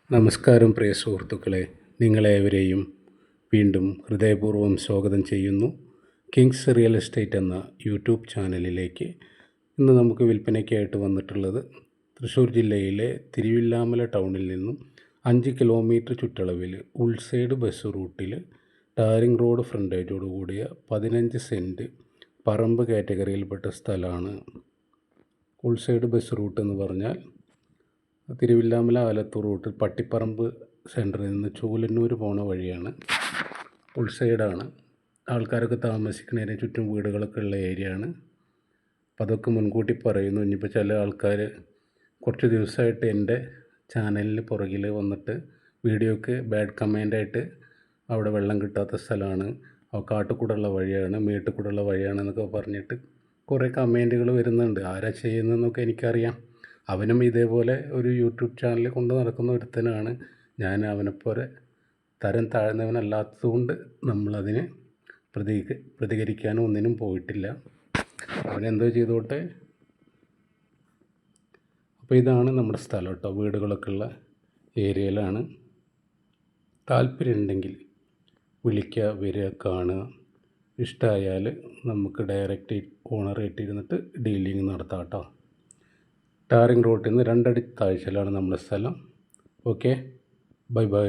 നമസ്കാരം പ്രിയ സുഹൃത്തുക്കളെ, നിങ്ങളേവരെയും വീണ്ടും ഹൃദയപൂർവ്വം സ്വാഗതം ചെയ്യുന്നു കിങ്സ് റിയൽ എസ്റ്റേറ്റ് എന്ന യൂട്യൂബ് ചാനലിലേക്ക്. ഇന്ന് നമുക്ക് വിൽപ്പനയ്ക്കായിട്ട് വന്നിട്ടുള്ളത് തൃശ്ശൂർ ജില്ലയിലെ തിരുവില്ലാമല ടൗണിൽ നിന്നും 5 കിലോമീറ്റർ ചുറ്റളവിൽ ഉൾസൈഡ് ബസ് റൂട്ടിൽ ടാറിംഗ് റോഡ് ഫ്രണ്ടേജോട് കൂടിയ 15 സെൻറ്റ് പറമ്പ് കാറ്റഗറിയിൽപ്പെട്ട സ്ഥലമാണ്. ഉൾസൈഡ് ബസ് റൂട്ട് എന്ന് പറഞ്ഞാൽ തിരുവില്ലാമല ആലത്തൂർ റൂട്ടിൽ പട്ടിപ്പറമ്പ് സെൻറ്ററിൽ നിന്ന് ചൂലന്നൂർ പോണ വഴിയാണ്. ഉൾസൈഡാണ്. ആൾക്കാരൊക്കെ താമസിക്കുന്നതിന് ചുറ്റും വീടുകളൊക്കെ ഉള്ള ഏരിയയാണ്. അപ്പം അതൊക്കെ മുൻകൂട്ടി പറയുന്നു. ഇനിയിപ്പോൾ ചില ആൾക്കാർ കുറച്ച് ദിവസമായിട്ട് എൻ്റെ ചാനലിന് പുറകിൽ വന്നിട്ട് വീഡിയോക്ക് ബാഡ് കമൻ്റായിട്ട് അവിടെ വെള്ളം കിട്ടാത്ത സ്ഥലമാണ്, കാട്ടുകൂടെയുള്ള വഴിയാണ്, മേട്ടുകൂടെയുള്ള വഴിയാണെന്നൊക്കെ പറഞ്ഞിട്ട് കുറേ കമൻറ്റുകൾ വരുന്നുണ്ട്. ആരാ ചെയ്യുന്നതെന്നൊക്കെ എനിക്കറിയാം. അവനും ഇതേപോലെ ഒരു യൂട്യൂബ് ചാനൽ കൊണ്ട് നടക്കുന്ന ഒരുത്തനാണ്. ഞാൻ അവനെപ്പോലെ തരം താഴ്ന്നവനല്ലാത്തതുകൊണ്ട് നമ്മളതിന് പ്രതികരിക്കാനും ഒന്നിനും പോയിട്ടില്ല. അവനെന്തോ ചെയ്തോട്ടെ. അപ്പോൾ ഇതാണ് നമ്മുടെ സ്ഥലം കേട്ടോ. വീടുകളൊക്കെ ഉള്ള ഏരിയയിലാണ്. താല്പര്യമുണ്ടെങ്കിൽ വിളിക്കുക, വരിക, കാണുക. ഇഷ്ടമായാൽ നമുക്ക് ഡയറക്റ്റ് ഓണറായിട്ട് ഇരുന്നിട്ട് ഡീലിങ് നടത്താം കേട്ടോ. ടാറിംഗ് റോട്ടിൽ നിന്ന് 2 അടി താഴ്ചയിലാണ് നമ്മുടെ സ്ഥലം. Okay, bye bye.